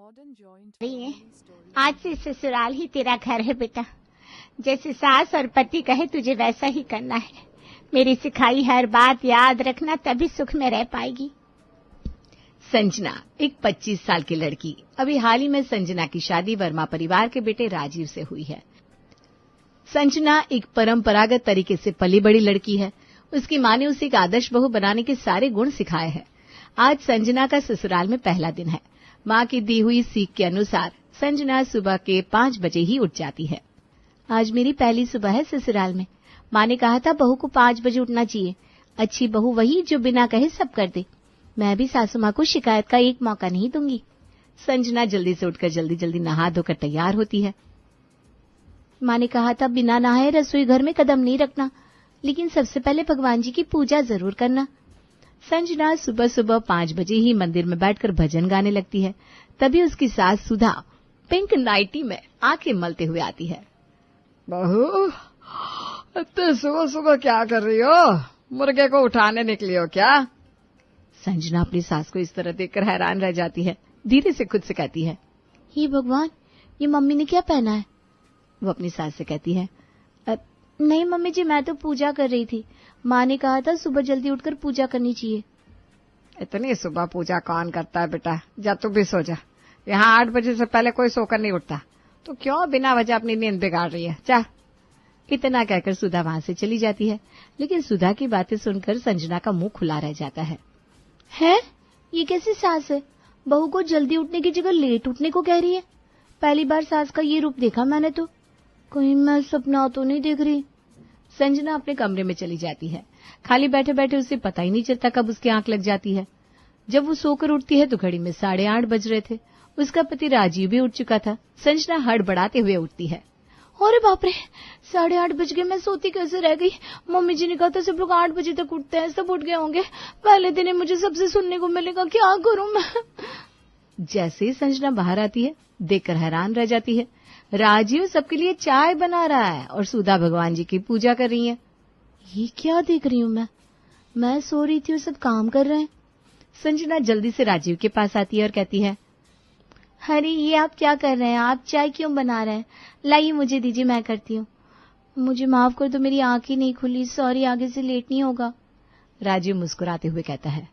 रही है। आज से ससुराल ही तेरा घर है बेटा। जैसे सास और पति कहे तुझे वैसा ही करना है। मेरी सिखाई हर बात याद रखना, तभी सुख में रह पाएगी। संजना एक 25 साल की लड़की। अभी हाल ही में संजना की शादी वर्मा परिवार के बेटे राजीव से हुई है। संजना एक परंपरागत तरीके से पली बड़ी लड़की है। उसकी मां ने उसे एक आदर्श बहू बनाने के सारे गुण सिखाए हैं। आज संजना का ससुराल में पहला दिन है। मां की दी हुई सीख के अनुसार संजना सुबह के 5 बजे ही उठ जाती है। आज मेरी पहली सुबह है ससुराल में। मां ने कहा था बहू को 5 बजे उठना चाहिए। अच्छी बहू वही जो बिना कहे सब कर दे। मैं भी सासू मां को शिकायत का एक मौका नहीं दूंगी। संजना जल्दी से उठकर जल्दी जल्दी नहा धोकर तैयार होती है। मां ने कहा था बिना नहाए रसोई घर में कदम नहीं रखना, लेकिन सबसे पहले भगवान जी की पूजा जरूर करना। संजना सुबह सुबह 5 बजे ही मंदिर में बैठकर भजन गाने लगती है। तभी उसकी सास सुधा पिंक नाइटी में आंखें मलते हुए आती है। बहू, इतने सुबह सुबह क्या कर रही हो? मुर्गे को उठाने निकली हो क्या? संजना अपनी सास को इस तरह देखकर हैरान रह जाती है। धीरे से खुद से कहती है, हे भगवान, ये मम्मी ने क्या पहना है? वो अपनी सास से कहती है, नहीं मम्मी जी, मैं तो पूजा कर रही थी। माँ ने कहा था सुबह जल्दी उठकर पूजा करनी चाहिए। इतनी सुबह पूजा कौन करता है बेटा? जा तू भी सो जा। यहाँ 8 बजे से पहले कोई सोकर नहीं उठता, तो क्यों बिना वजह अपनी नींद बिगाड़ रही है? जा। इतना कहकर सुधा वहां से चली जाती है। लेकिन सुधा की बातें सुनकर संजना का मुंह खुला रह जाता है। ये कैसी सास है? बहू को जल्दी उठने की जगह लेट उठने को कह रही है। पहली बार सास का ये रूप देखा मैंने तो। कहीं मैं सपना तो नहीं देख रही। संजना अपने कमरे में चली जाती है। खाली बैठे बैठे उसे पता ही नहीं चलता कब उसकी आंख लग जाती है। जब वो सोकर उठती है तो घड़ी में 8:30 बज रहे थे। उसका पति राजीव भी उठ चुका था। संजना हड़बड़ाते हुए उठती है। अरे बाप रे, 8:30 बज गए, मैं सोती कैसे रह गई? मम्मी जी ने कहा था सब लोग 8 बजे तक उठते हैं, सब उठ गए होंगे। पहले दिन ही मुझे सबसे सुनने को मिलेगा, क्या करूं मैं? जैसे ही संजना बाहर आती है, देखकर हैरान रह जाती है। राजीव सबके लिए चाय बना रहा है और सुधा भगवान जी की पूजा कर रही है। ये क्या देख रही हूँ मैं सो रही थी और सब काम कर रहे हैं। संजना जल्दी से राजीव के पास आती है और कहती है, अरे ये आप क्या कर रहे हैं? आप चाय क्यों बना रहे हैं? लाइए मुझे दीजिए, मैं करती हूँ। मुझे माफ कर दो, मेरी आंख ही नहीं खुली। सॉरी, आगे से लेट नहीं होगा। राजीव मुस्कुराते हुए कहता है,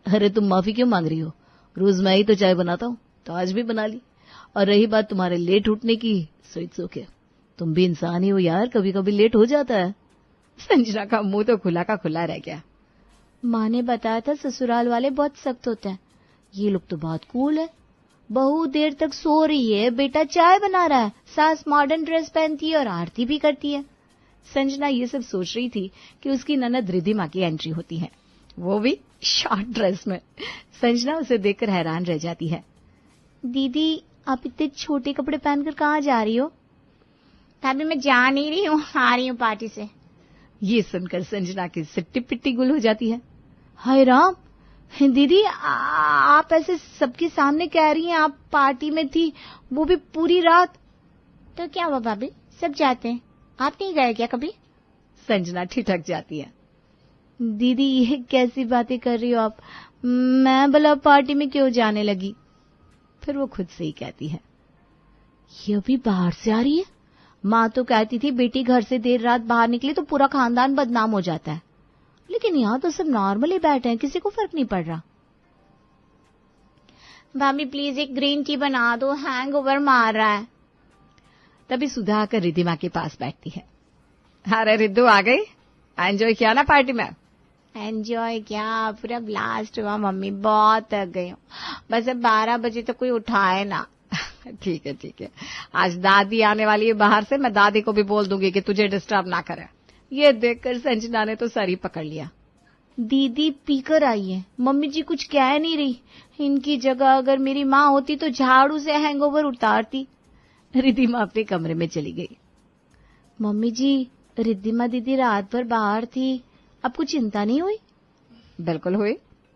अरे तुम माफी क्यों मांग रही हो? रोज मैं ही तो चाय बनाता हूँ, तो आज भी बना ली। और रही बात तुम्हारे लेट उठने की, सो इट्स ओके। तुम भी इंसान ही हो यार, कभी कभी लेट हो जाता है। संजना का मुंह तो खुला का खुला रह गया। माँ ने बताया था ससुराल वाले बहुत सख्त होते हैं। ये लोग तो बहुत कूल है। बहू देर तक सो रही है, बेटा चाय बना रहा है, सास मॉडर्न ड्रेस पहनती है और आरती भी करती है। संजना ये सब सोच रही थी कि उसकी ननद रिद्धिमा की एंट्री होती है, वो भी शॉर्ट ड्रेस में। संजना उसे देखकर हैरान रह जाती है। दीदी, आप इतने छोटे कपड़े पहनकर कहाँ जा रही हो? अभी मैं जा नहीं रही हूँ, आ रही हूँ पार्टी से। ये सुनकर संजना की सिट्टी पिट्टी गुल हो जाती है। हाय राम, दीदी आप ऐसे सबके सामने कह रही हैं आप पार्टी में थी, वो भी पूरी रात? तो क्या हुआ भाभी, सब जाते हैं, आप नहीं गए क्या कभी? संजना ठिठक जाती है। दीदी ये कैसी बातें कर रही हो आप? मैं भला पार्टी में क्यों जाने लगी? फिर वो खुद से ही कहती है, ये अभी बाहर से आ रही है। माँ तो कहती थी बेटी घर से देर रात बाहर निकली तो पूरा खानदान बदनाम हो जाता है, लेकिन यहाँ तो सब नॉर्मली बैठे हैं, किसी को फर्क नहीं पड़ रहा। भाभी प्लीज एक ग्रीन टी बना दो, हैंगओवर मार रहा है। तभी सुधा आकर रिद्धिमा के पास बैठती है। अरे रिद्धू आ गई, एंजॉय किया ना पार्टी में? एंजॉय क्या, पूरा ब्लास्ट हुआ मम्मी, बहुत थक गई हूँ। बस अब 12 बजे तो कोई उठाए ना। ठीक है, आज दादी आने वाली है बाहर से, मैं दादी को भी बोल दूंगी कि तुझे डिस्टर्ब ना करे। ये देखकर संजना ने तो सर ही पकड़ लिया। दीदी पीकर आई है, मम्मी जी कुछ कह नहीं रही। इनकी जगह अगर मेरी माँ होती तो झाड़ू से हैंगओवर उतारती। रिद्धिमा अपने कमरे में चली गई। मम्मी जी, रिद्धिमा दीदी रात भर बाहर थी, आपको चिंता नहीं हुई? बिल्कुल हुई,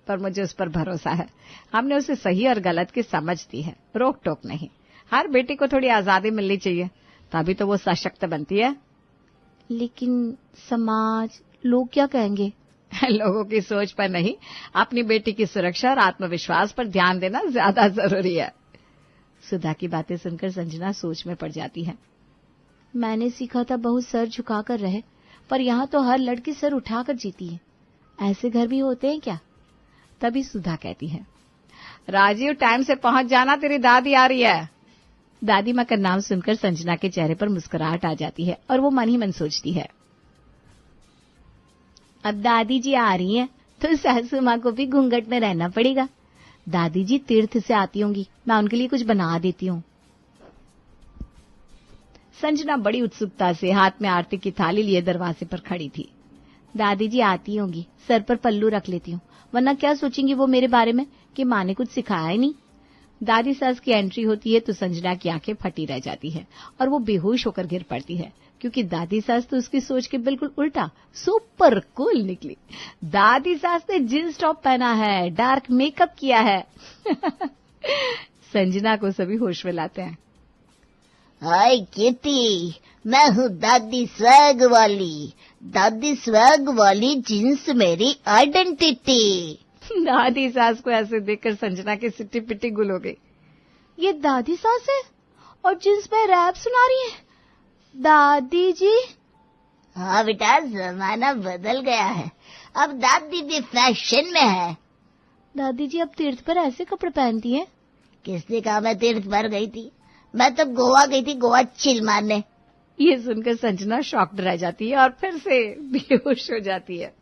पर मुझे उस पर भरोसा है। हमने उसे सही और गलत की समझ दी है, रोक टोक नहीं। हर बेटी को थोड़ी आजादी मिलनी चाहिए, तभी तो वो सशक्त बनती है। लेकिन समाज, लोग क्या कहेंगे? लोगों की सोच पर नहीं, अपनी बेटी की सुरक्षा और आत्मविश्वास पर ध्यान देना ज्यादा जरूरी है। सुधा की बातें सुनकर संजना सोच में पड़ जाती है। मैंने सीखा था बहू सर झुकाकर रहे, पर यहाँ तो हर लड़की सर उठाकर जीती है। ऐसे घर भी होते हैं क्या? तभी सुधा कहती है, राजीव टाइम से पहुंच जाना, तेरी दादी आ रही है। दादी माँ का नाम सुनकर संजना के चेहरे पर मुस्कुराहट आ जाती है और वो मन ही मन सोचती है, अब दादी जी आ रही हैं तो सासू माँ को भी घूंघट में रहना पड़ेगा। दादी जी तीर्थ से आती होंगी, मैं उनके लिए कुछ बना देती हूँ। संजना बड़ी उत्सुकता से हाथ में आरती की थाली लिए दरवाजे पर खड़ी थी। दादी जी आती होंगी, सर पर पल्लू रख लेती हूँ, वरना क्या सोचेंगी वो मेरे बारे में कि माँ ने कुछ सिखाया ही नहीं। दादी सास की एंट्री होती है तो संजना की आंखें फटी रह जाती है और वो बेहोश होकर गिर पड़ती है, क्योंकि दादी सास तो उसकी सोच के बिल्कुल उल्टा सुपर कूल निकली। दादी सास ने जींस टॉप पहना है, डार्क मेकअप किया है। संजना को सभी होश में लाते हैं। हाय किटी, मैं हूँ दादी स्वैग वाली। दादी स्वैग वाली जींस मेरी आइडेंटिटी। दादी सास को ऐसे देखकर संजना की सिट्टी पिट्टी गुल हो गई। ये दादी सास है और जींस पे रैप सुना रही है। दादी जी? हाँ बेटा, जमाना बदल गया है, अब दादी भी फैशन में है। दादी जी अब तीर्थ पर ऐसे कपड़े पहनती हैं? किसने कहा मैं तीर्थ पर गई थी? मैं तो गोवा गई थी, गोवा चिल मारने। ये सुनकर संजना शॉक्ड रह जाती है और फिर से बेहोश हो जाती है।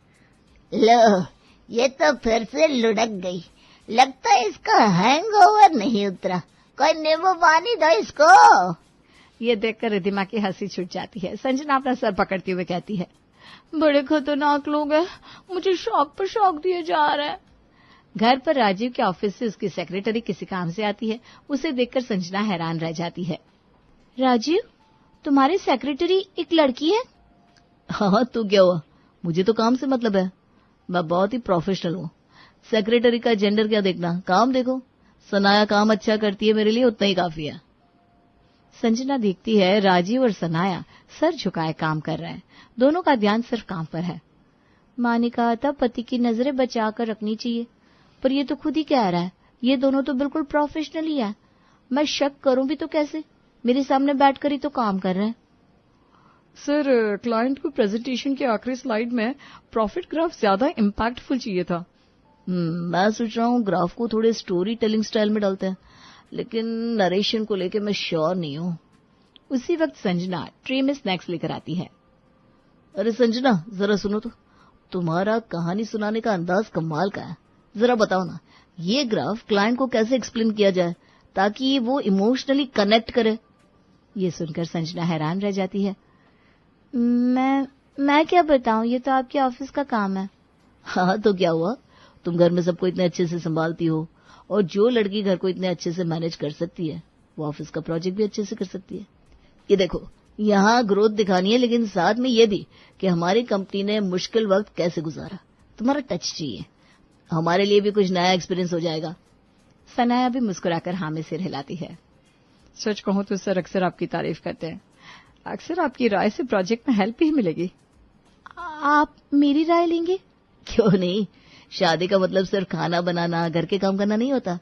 लो, ये तो फिर से लुढ़क गई। लगता है इसका हैंगओवर नहीं उतरा। कोई नींबू पानी दो इसको। ये देखकर रिधिमा की हंसी छूट जाती है। संजना अपना सर पकड़ते हुए कहती है, बड़े खतरनाक लोग हैं, मुझे शौक पर शौक दिए जा रहा है। घर पर राजीव के ऑफिस से उसकी सेक्रेटरी किसी काम से आती है। उसे देखकर संजना हैरान रह जाती है। राजीव, तुम्हारी सेक्रेटरी एक लड़की है? हाँ, तो क्या हुआ, मुझे तो काम से मतलब है, मैं बहुत ही प्रोफेशनल हूँ। सेक्रेटरी का जेंडर क्या देखना, काम देखो। सनाया काम अच्छा करती है, मेरे लिए उतना ही काफी है। संजना देखती है राजीव और सनाया सर झुकाए काम कर रहे हैं। दोनों का ध्यान सिर्फ काम पर है। माँ ने कहा था पति की नजरें बचा कर रखनी चाहिए, पर ये तो खुद ही कह रहा है ये दोनों तो बिल्कुल प्रोफेशनल ही है। मैं शक करूं भी तो कैसे, मेरे सामने बैठकर ही तो काम कर रहे हैं। सर, क्लाइंट को प्रेजेंटेशन के आखिरी स्लाइड में प्रॉफिट ग्राफ ज्यादा इम्पैक्टफुल चाहिए था। मैं सोच रहा हूँ ग्राफ को थोड़े स्टोरी टेलिंग स्टाइल में डालते हैं, लेकिन नरेशन को लेके मैं श्योर नहीं हूँ। उसी वक्त संजना ट्रे में स्नैक्स लेकर आती है। अरे संजना, जरा सुनो तो, तुम्हारा कहानी सुनाने का अंदाज कमाल का है। जरा बताओ ना, ये ग्राफ क्लाइंट को कैसे एक्सप्लेन किया जाए ताकि वो इमोशनली कनेक्ट करे। ये सुनकर संजना हैरान रह जाती है। मैं क्या बताऊं, ये तो आपके ऑफिस का काम है। हाँ, तो क्या हुआ, तुम घर में सबको इतने अच्छे से संभालती हो, और जो लड़की घर को इतने अच्छे से मैनेज कर सकती है वो ऑफिस का प्रोजेक्ट भी अच्छे से कर सकती है। ये देखो, यहाँ ग्रोथ दिखानी है, लेकिन साथ में ये भी कि हमारी कंपनी ने मुश्किल वक्त कैसे गुजारा। तुम्हारा टच चाहिए, हमारे लिए भी कुछ नया एक्सपीरियंस हो जाएगा। सनाया भी मुस्कुराकर हाँ में सिर हिलाती है। सच कहूं तो सर अक्सर आपकी तारीफ करते हैं, अक्सर आपकी राय से प्रोजेक्ट में हेल्प ही मिलेगी। आप मेरी राय लेंगे? क्यों नहीं, शादी का मतलब सिर्फ खाना बनाना, घर के काम करना नहीं होता।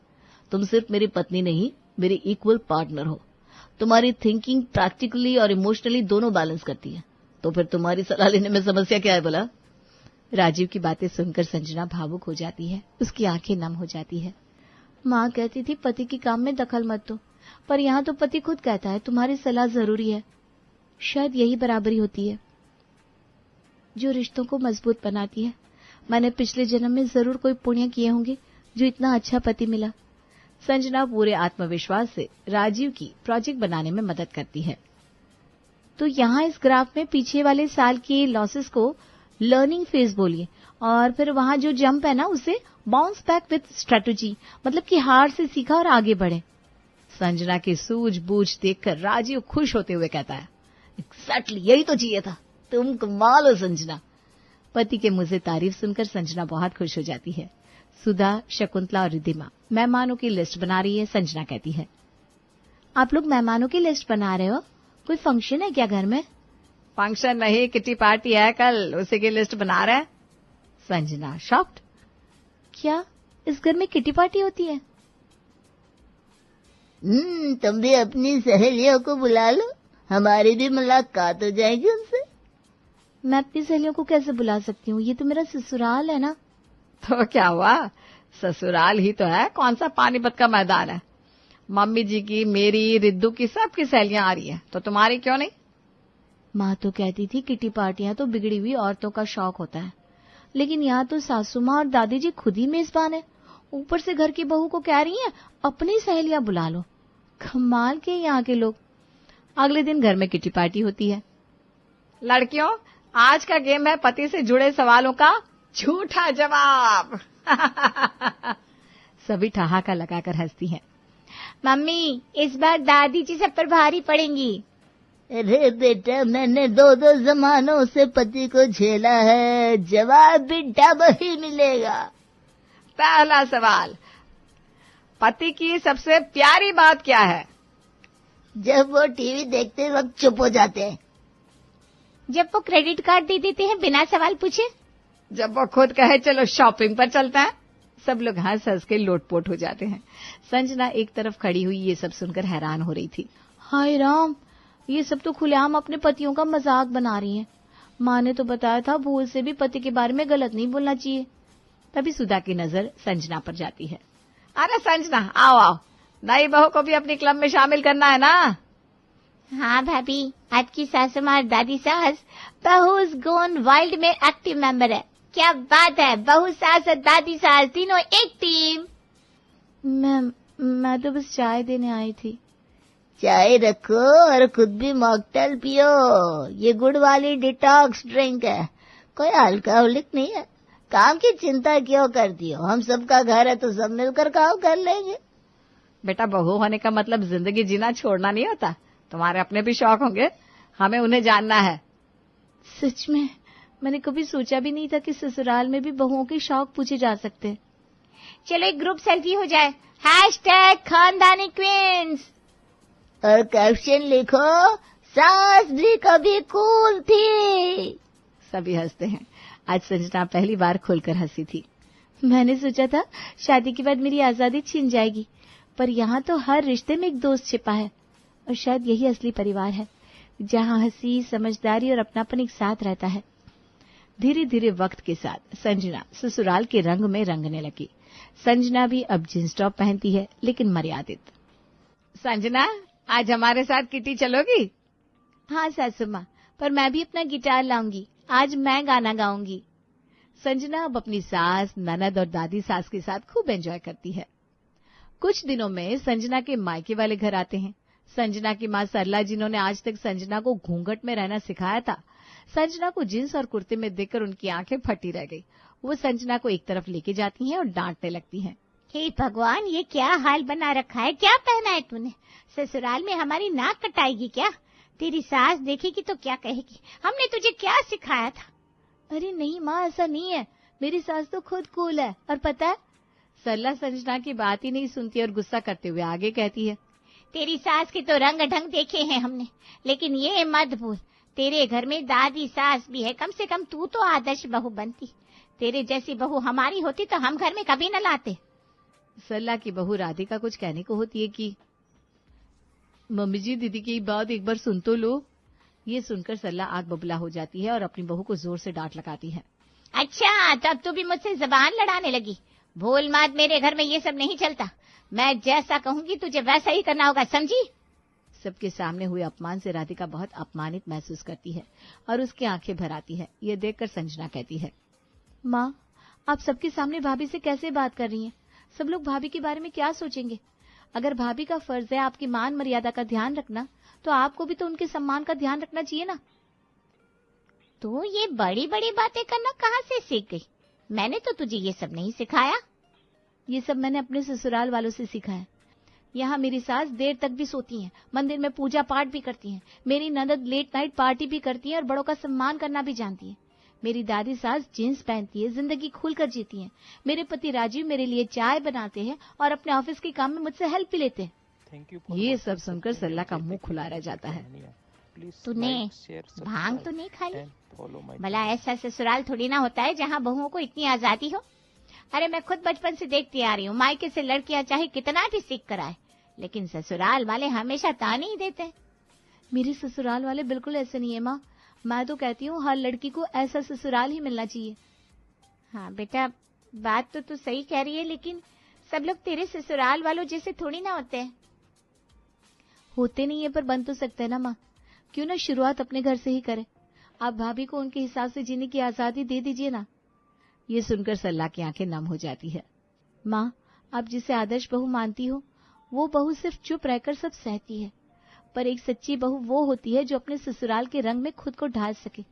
तुम सिर्फ मेरी पत्नी नहीं, मेरी इक्वल पार्टनर हो। तुम्हारी थिंकिंग प्रैक्टिकली और इमोशनली दोनों बैलेंस करती है, तो फिर तुम्हारी सलाह लेने में समस्या क्या है भला? राजीव की बातें सुनकर संजना भावुक हो जाती है, उसकी आंखें नम हो जाती है। माँ कहती थी पति के काम में दखल मत दो, पर यहाँ तो पति खुद कहता है तुम्हारी सलाह जरूरी है। शायद यही बराबरी होती है जो रिश्तों को मजबूत बनाती है। मैंने पिछले जन्म में जरूर कोई पुण्य किए होंगे जो इतना अच्छा पति मिला। संजना पूरे आत्मविश्वास से राजीव की प्रोजेक्ट बनाने में मदद करती है। तो यहाँ इस ग्राफ में पीछे वाले साल के लॉसेस को लर्निंग फेज बोलिए, और फिर वहां जो जंप है ना उसे बाउंस बैक विद स्ट्रेटेजी, मतलब कि हार से सीखा और आगे बढ़े। संजना की सूझबूझ देखकर राजीव खुश होते हुए कहता है, एग्जैक्टली यही तो चाहिए था, तुम कमाल हो संजना। पति के मुंह से तारीफ सुनकर संजना बहुत खुश हो जाती है। सुधा, शकुंतला और रिद्धिमा मेहमानों की लिस्ट बना रही है। संजना कहती है, आप लोग मेहमानों की लिस्ट बना रहे हो, कोई फंक्शन है क्या घर में? फंक्शन नहीं, किटी पार्टी है कल, उसी की लिस्ट बना रहे हैं। संजना शॉक्ड, क्या इस घर में किटी पार्टी होती है? तुम भी अपनी सहेलियों को बुला लो, हमारी भी मुलाकात हो जाएगी उनसे। मैं अपनी सहेलियों को कैसे बुला सकती हूँ, ये तो मेरा ससुराल है ना। तो क्या हुआ, ससुराल ही तो है, कौन सा पानीपत का मैदान है। मम्मी जी की, मेरी, रिद्दू की, सबकी सहेलियां आ रही हैं, तो तुम्हारी क्यों नहीं? माँ तो कहती थी किटी पार्टियां तो बिगड़ी हुई औरतों का शौक होता है, लेकिन यहाँ तो सासू माँ और दादी जी खुद ही मेजबान है, ऊपर से घर की बहू को कह रही हैं अपनी सहेलियां बुला लो। कमाल के यहाँ के लोग। अगले दिन घर में किटी पार्टी होती है। लड़कियों, आज का गेम है पति से जुड़े सवालों का झूठा जवाब। सभी ठहाका लगाकर हंसती हैं। मम्मी, इस बार दादी जी सब पर भारी पड़ेंगी। अरे बेटा, मैंने 2-2 जमानों से पति को झेला है, जवाब भी डबल ही मिलेगा। पहला सवाल, पति की सबसे प्यारी बात क्या है? जब वो टीवी देखते वक्त चुप हो जाते हैं। जब वो क्रेडिट कार्ड दे देते हैं बिना सवाल पूछे। जब वो खुद कहे चलो शॉपिंग पर चलते हैं। सब लोग हंस हंस के लोटपोट हो जाते हैं। संजना एक तरफ खड़ी हुई ये सब सुनकर हैरान हो रही थी। हाय राम, ये सब तो खुलेआम अपने पतियों का मजाक बना रही हैं। माँ ने तो बताया था भूल से भी पति के बारे में गलत नहीं बोलना चाहिए। तभी सुधा की नजर संजना पर जाती है। अरे संजना, आओ आओ, नई बहू को भी अपनी क्लब में शामिल करना है ना। हाँ भाभी, आपकी सासू माँ और दादी सास बहूज गोन वाइल्ड में एक्टिव मेंबर है। क्या बात है, बहू सास और दादी सास तीनों एक टीम। मैं तो बस चाय देने आई थी। चाय रखो और खुद भी मॉकटेल पियो। ये गुड़ वाली डिटॉक्स ड्रिंक है, कोई अल्कोहलिक नहीं है। काम की चिंता क्यों करती हो, हम सबका घर है तो सब मिलकर काम कर लेंगे। बेटा, बहू होने का मतलब जिंदगी जीना छोड़ना नहीं होता। तुम्हारे अपने भी शौक होंगे, हमें उन्हें जानना है। सच में मैंने कभी सोचा भी नहीं था कि ससुराल में भी बहुओं के शौक पूछे जा सकते हैं। चलो एक ग्रुप सेल्फी हो जाए, #खानदानी क्वींस। और कैप्शन लिखो, सास भी कभी कूल थी। सभी हंसते हैं। आज संजना पहली बार खुलकर हंसी थी। मैंने सोचा था शादी के बाद मेरी आजादी छिन जाएगी, पर यहाँ तो हर रिश्ते में एक दोस्त छिपा है, और शायद यही असली परिवार है, जहाँ हंसी, समझदारी और अपनापन एक साथ रहता है। धीरे धीरे वक्त के साथ संजना ससुराल के रंग में रंगने लगी। संजना भी अब जींस टॉप पहनती है, लेकिन मर्यादित। संजना, आज हमारे साथ किटी चलोगी? हाँ सासू माँ, पर मैं भी अपना गिटार लाऊंगी। आज मैं गाना गाऊंगी। संजना अब अपनी सास, ननद और दादी सास के साथ खूब एंजॉय करती है। कुछ दिनों में संजना के मायके वाले घर आते हैं। संजना की माँ सरला, जिन्होंने आज तक संजना को घूंघट में रहना सिखाया था, संजना को जींस और कुर्ते में देखकर उनकी आंखें फटी रह गई। वो संजना को एक तरफ लेके जाती हैं और डांटने लगती हैं। हे भगवान, ये क्या हाल बना रखा है, क्या पहना है तूने? ससुराल में हमारी नाक कटाएगी क्या? तेरी सास देखेगी तो क्या कहेगी? हमने तुझे क्या सिखाया था? अरे नहीं माँ, ऐसा नहीं है, मेरी सास तो खुद कूल है। और पता है, सरला संजना की बात ही नहीं सुनती और गुस्सा करते हुए आगे कहती है, तेरी सास के तो रंग ढंग देखे हैं हमने, लेकिन ये मत भूल, तेरे घर में दादी सास भी है। कम से कम तू तो आदर्श बहू बनती। तेरे जैसी बहू हमारी होती तो हम घर में कभी न लाते। सरला की बहू राधिका कुछ कहने को होती है कि मम्मी जी, दीदी की बात एक बार सुन तो लो। ये सुनकर सरला आग बबूला हो जाती है और अपनी बहू को जोर से डांट लगाती है। अच्छा, तब तू भी मुझसे जबान लड़ाने लगी। भूल मत, मेरे घर में ये सब नहीं चलता। मैं जैसा कहूंगी तुझे वैसा ही करना होगा, समझी? सबके सामने हुए अपमान से राधिका बहुत अपमानित महसूस करती है और उसकी आंखें भर आती है। ये देखकर संजना कहती है, माँ, आप सबके सामने भाभी से कैसे बात कर रही हैं? सब लोग भाभी के बारे में क्या सोचेंगे? अगर भाभी का फर्ज है आपकी मान मर्यादा का ध्यान रखना, तो आपको भी तो उनके सम्मान का ध्यान रखना चाहिए ना। तू ये बड़ी बड़ी बातें करना कहाँ से सीख गई? मैंने तो तुझे ये सब नहीं सिखाया। ये सब मैंने अपने ससुराल वालों से सीखा है। यहाँ मेरी सास देर तक भी सोती हैं, मंदिर में पूजा पाठ भी करती हैं, मेरी ननद लेट नाइट पार्टी भी करती है और बड़ों का सम्मान करना भी जानती है। मेरी दादी सास जींस पहनती है, जिंदगी खुलकर जीती है। मेरे पति राजीव मेरे लिए चाय बनाते हैं और अपने ऑफिस के काम में मुझसे हेल्प भी लेते हैं। ये सब सुनकर सरला का मुंह खुला रह जाता है। तूने भांग तो नहीं खाई? भला ऐसा ससुराल थोड़ी ना होता है जहाँ बहुओं को इतनी आजादी हो। अरे मैं खुद बचपन से देखती आ रही हूँ, मायके से लड़कियां चाहे कितना भी सीख कर आए, लेकिन ससुराल वाले हमेशा ताने ही देते हैं। मेरे ससुराल वाले बिल्कुल ऐसे नहीं है माँ। मैं तो कहती हूँ हर लड़की को ऐसा ससुराल ही मिलना चाहिए। हाँ बेटा, बात तो तू सही कह रही है, लेकिन सब लोग तेरे ससुराल वालों जैसे थोड़ी ना होते हैं। होते नहीं है पर बन तो सकते हैं ना माँ। क्यों ना शुरुआत अपने घर से ही करे। आप भाभी को उनके हिसाब से जीने की आजादी दे दीजिए ना। ये सुनकर सरला की आंखें नम हो जाती है। माँ, आप जिसे आदर्श बहू मानती हो, वो बहू सिर्फ चुप रहकर सब सहती है। पर एक सच्ची बहू वो होती है जो अपने ससुराल के रंग में खुद को ढाल सके,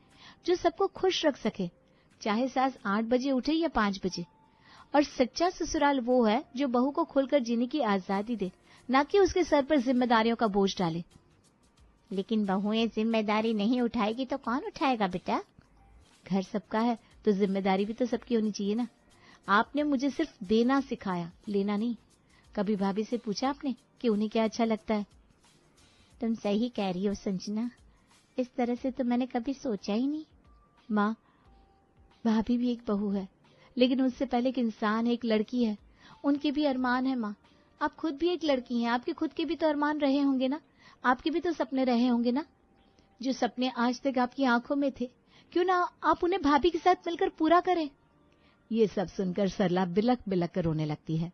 जो सबको खुश रख सके, चाहे सास 8 बजे उठे या 5 बजे। और सच्चा ससुराल वो है जो बहू को खुलकर जीने की आजादी दे, ना कि उसके सर पर जिम्मेदारियों का बोझ डाले। लेकिन बहुएं जिम्मेदारी नहीं उठाएगी तो कौन उठाएगा बेटा? घर सबका है तो जिम्मेदारी भी तो सबकी होनी चाहिए ना। आपने मुझे सिर्फ देना सिखाया, लेना नहीं। कभी भाभी से पूछा आपने कि उन्हें क्या अच्छा लगता है? तुम सही कह रही हो संजना, इस तरह से तो मैंने कभी सोचा ही नहीं। माँ, भाभी भी एक बहू है, लेकिन उससे पहले एक इंसान है, एक लड़की है। उनके भी अरमान है माँ। आप खुद भी एक लड़की हैं, आपके खुद के भी तो अरमान रहे होंगे ना, आपके भी तो सपने रहे होंगे ना, जो सपने आज तक आपकी आंखों में थे। क्यों ना आप उन्हें भाभी के साथ मिलकर पूरा करें। ये सब सुनकर सरला बिलक बिलक कर रोने लगती है।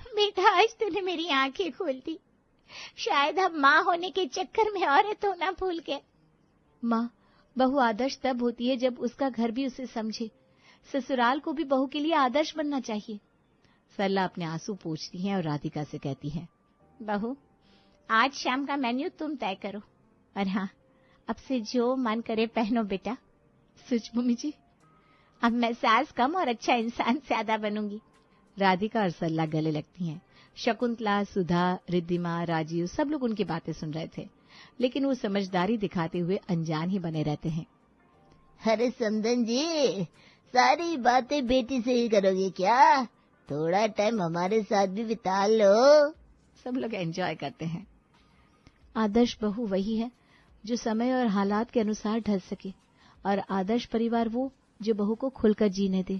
बेटा, आज तूने मेरी आंखें खोल दी। शायद हम माँ होने के चक्कर में औरत होना भूल गए। माँ, बहू आदर्श तब होती है जब उसका घर भी उसे समझे। ससुराल को भी बहू के लिए आदर्श बनना चाहिए। सरला अपने आंसू पोंछती है और राधिका से कहती है, बहू, आज शाम का मेन्यू तुम तय करो, और हाँ, अब से जो मन करे पहनो बेटा। सच मम्मी जी? अब मैं सास कम और अच्छा इंसान ज्यादा बनूंगी। राधिका और सरला गले लगती हैं। शकुंतला, सुधा, रिद्धिमा, राजीव सब लोग उनकी बातें सुन रहे थे, लेकिन वो समझदारी दिखाते हुए अनजान ही बने रहते हैं। अरे समधन जी, सारी बातें बेटी से ही करोगे क्या? थोड़ा टाइम हमारे साथ भी बिता लो। सब लोग एंजॉय करते हैं। आदर्श बहू वही है जो समय और हालात के अनुसार ढल सके, और आदर्श परिवार वो जो बहू को खुलकर जीने दे।